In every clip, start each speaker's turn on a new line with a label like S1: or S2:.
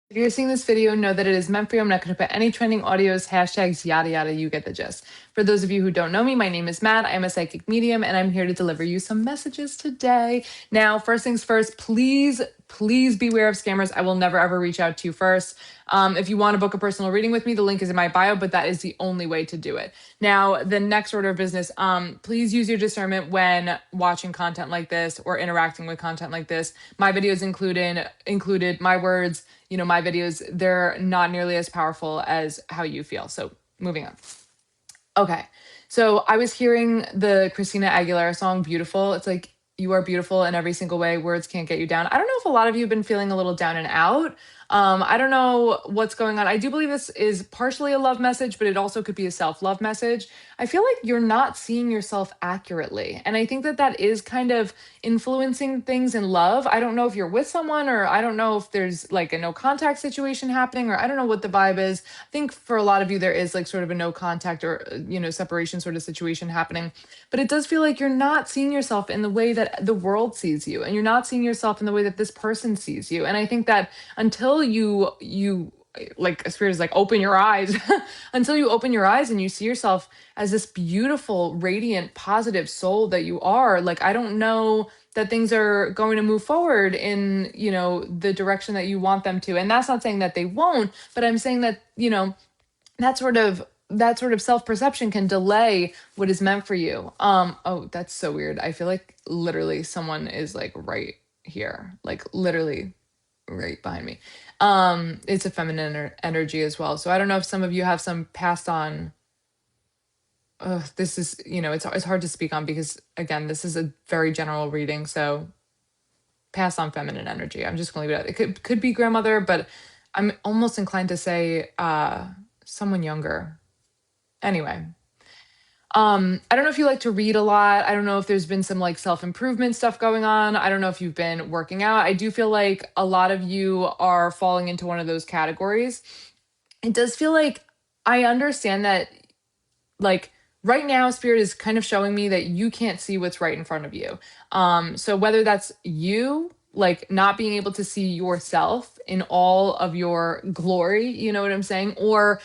S1: If you're seeing this video, know that it is meant for you. I'm not going to put any trending audios, hashtags, yada, yada. You get the gist. For those of you who don't know me, my name is Matt. I'm a psychic medium, and I'm here to deliver you some messages today. Now, first things first, please beware of scammers. I will never, ever reach out to you first. If you want to book a personal reading with me, the link is in my bio, but that is the only way to do it. Now, the next order of business, please use your discernment when watching content like this or interacting with content like this. My videos included my words, my videos, they're not nearly as powerful as how you feel. So moving on. Okay. So I was hearing the Christina Aguilera song, Beautiful. It's like, you are beautiful in every single way. Words can't get you down. I don't know if a lot of you have been feeling a little down and out. I don't know what's going on. I do believe this is partially a love message, but it also could be a self-love message. I feel like you're not seeing yourself accurately. And I think that that is kind of influencing things in love. I don't know if you're with someone, or I don't know if there's like a no contact situation happening, or I don't know what the vibe is. I think for a lot of you, there is like sort of a no contact or, separation sort of situation happening. But it does feel like you're not seeing yourself in the way that the world sees you, and you're not seeing yourself in the way that this person sees you. And I think that until you like, spirit is like, open your eyes, until you open your eyes and you see yourself as this beautiful, radiant, positive soul that you are, like, I don't know that things are going to move forward in, the direction that you want them to. And that's not saying that they won't, but I'm saying that, that sort of self-perception can delay what is meant for you. Oh, that's so weird. I feel like literally someone is like right here, like literally right behind me. It's a feminine energy as well. So I don't know if some of you have some passed on. This is, it's hard to speak on because, again, this is a very general reading. So passed on feminine energy. I'm just gonna leave it at it. Could be grandmother, but I'm almost inclined to say someone younger. Anyway, I don't know if you like to read a lot. I don't know if there's been some like self-improvement stuff going on. I don't know if you've been working out. I do feel like a lot of you are falling into one of those categories. It does feel like I understand that, like, right now spirit is kind of showing me that you can't see what's right in front of you. So whether that's you like not being able to see yourself in all of your glory, you know what I'm saying, or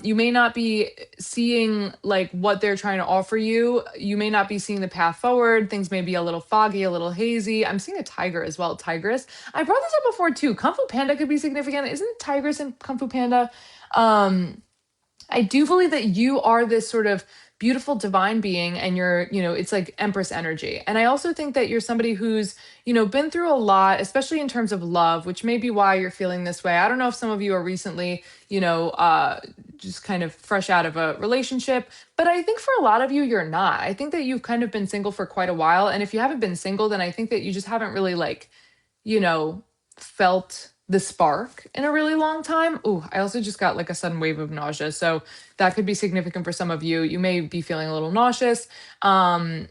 S1: you may not be seeing like what they're trying to offer you. You may not be seeing the path forward. Things may be a little foggy, a little hazy. I'm seeing a tiger as well, tigress. I brought this up before too. Kung Fu Panda could be significant. Isn't tigress in Kung Fu Panda? I do believe that you are this sort of beautiful divine being, and you're, it's like Empress energy. And I also think that you're somebody who's, been through a lot, especially in terms of love, which may be why you're feeling this way. I don't know if some of you are recently, just kind of fresh out of a relationship, but I think for a lot of you, you're not. I think that you've kind of been single for quite a while. And if you haven't been single, then I think that you just haven't really like, you know, felt the spark in a really long time. Ooh, I also just got like a sudden wave of nausea. So that could be significant for some of you. You may be feeling a little nauseous. I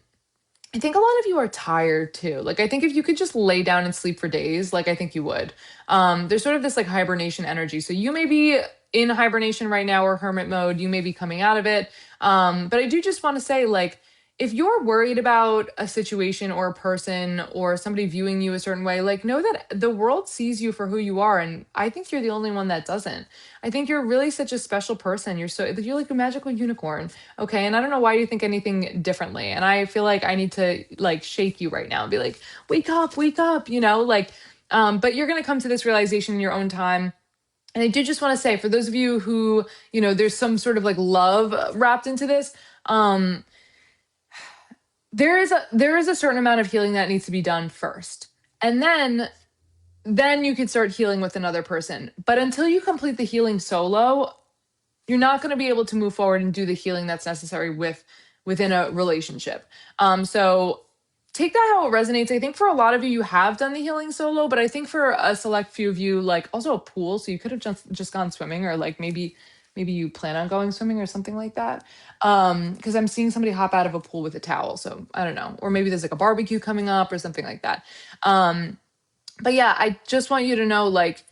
S1: think a lot of you are tired too. Like, I think if you could just lay down and sleep for days, like, I think you would. There's sort of this like hibernation energy. So you may be in hibernation right now, or hermit mode. You may be coming out of it. But I do just want to say, like, if you're worried about a situation or a person or somebody viewing you a certain way, like, know that the world sees you for who you are. And I think you're the only one that doesn't. I think you're really such a special person. You're like a magical unicorn. Okay. And I don't know why you think anything differently. And I feel like I need to like shake you right now and be like, wake up, but you're going to come to this realization in your own time. And I did just want to say, for those of you who, there's some sort of like love wrapped into this, there is a certain amount of healing that needs to be done first. And then you can start healing with another person. But until you complete the healing solo, you're not going to be able to move forward and do the healing that's necessary within a relationship. So take that how it resonates. I think for a lot of you, you have done the healing solo, but I think for a select few of you, like also a pool, so you could have just gone swimming, or like maybe you plan on going swimming or something like that. Because I'm seeing somebody hop out of a pool with a towel, so I don't know. Or maybe there's like a barbecue coming up or something like that. But yeah, I just want you to know, like,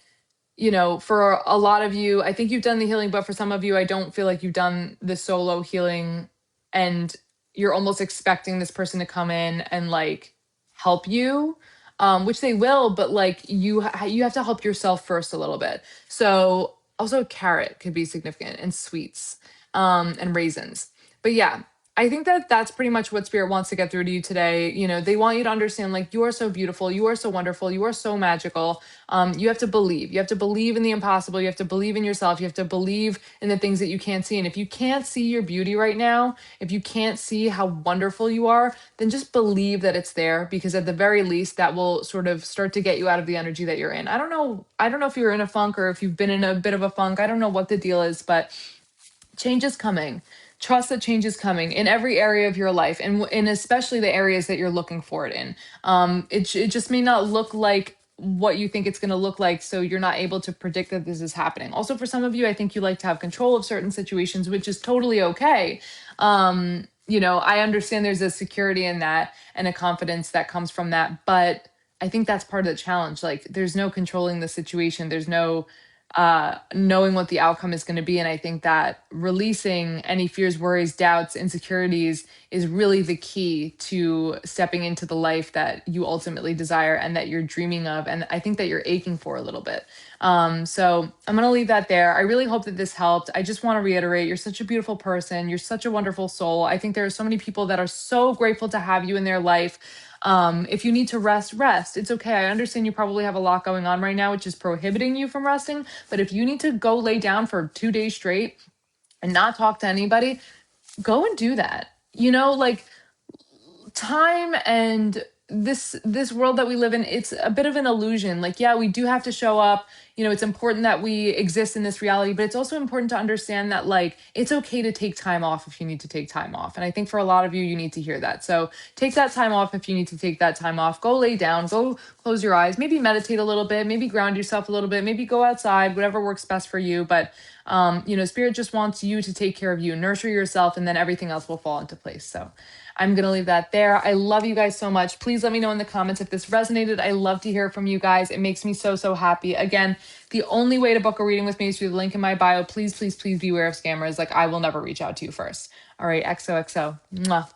S1: for a lot of you, I think you've done the healing, but for some of you, I don't feel like you've done the solo healing, and you're almost expecting this person to come in and like help you. which they will, but like you have to help yourself first a little bit. So also carrot could be significant, and sweets, and raisins. But yeah, I think that that's pretty much what spirit wants to get through to you today. You know, they want you to understand like you are so beautiful, you are so wonderful, you are so magical. You have to believe. You have to believe in the impossible. You have to believe in yourself. You have to believe in the things that you can't see. And if you can't see your beauty right now, if you can't see how wonderful you are, then just believe that it's there, because at the very least that will sort of start to get you out of the energy that you're in. I don't know if you're in a funk or if you've been in a bit of a funk. I don't know what the deal is, but change is coming. Trust that change is coming in every area of your life, and especially the areas that you're looking for it in. It just may not look like what you think it's going to look like, so you're not able to predict that this is happening. Also, for some of you, I think you like to have control of certain situations, which is totally okay. You know, I understand there's a security in that and a confidence that comes from that, but I think that's part of the challenge. Like, there's no controlling the situation. There's no knowing what the outcome is going to be. And I think that releasing any fears, worries, doubts, insecurities is really the key to stepping into the life that you ultimately desire and that you're dreaming of. And I think that you're aching for a little bit. So I'm going to leave that there. I really hope that this helped. I just want to reiterate, you're such a beautiful person. You're such a wonderful soul. I think there are so many people that are so grateful to have you in their life. If you need to rest, rest. It's okay. I understand you probably have a lot going on right now, which is prohibiting you from resting. But if you need to go lay down for 2 days straight and not talk to anybody, go and do that. You know, like, time and this world that we live in, it's a bit of an illusion. Like, yeah, we do have to show up. You know, it's important that we exist in this reality, but it's also important to understand that like it's okay to take time off if you need to take time off. And I think for a lot of you, you need to hear that. So take that time off if you need to take that time off. Go lay down, go close your eyes, maybe meditate a little bit, maybe ground yourself a little bit, maybe go outside, whatever works best for you. But you know, spirit just wants you to take care of you, nurture yourself, and then everything else will fall into place. So I'm going to leave that there. I love you guys so much. Please let me know in the comments if this resonated. I love to hear from you guys. It makes me so, so happy. Again, the only way to book a reading with me is through the link in my bio. Please, please, please beware of scammers. Like, I will never reach out to you first. All right, XOXO. Mwah.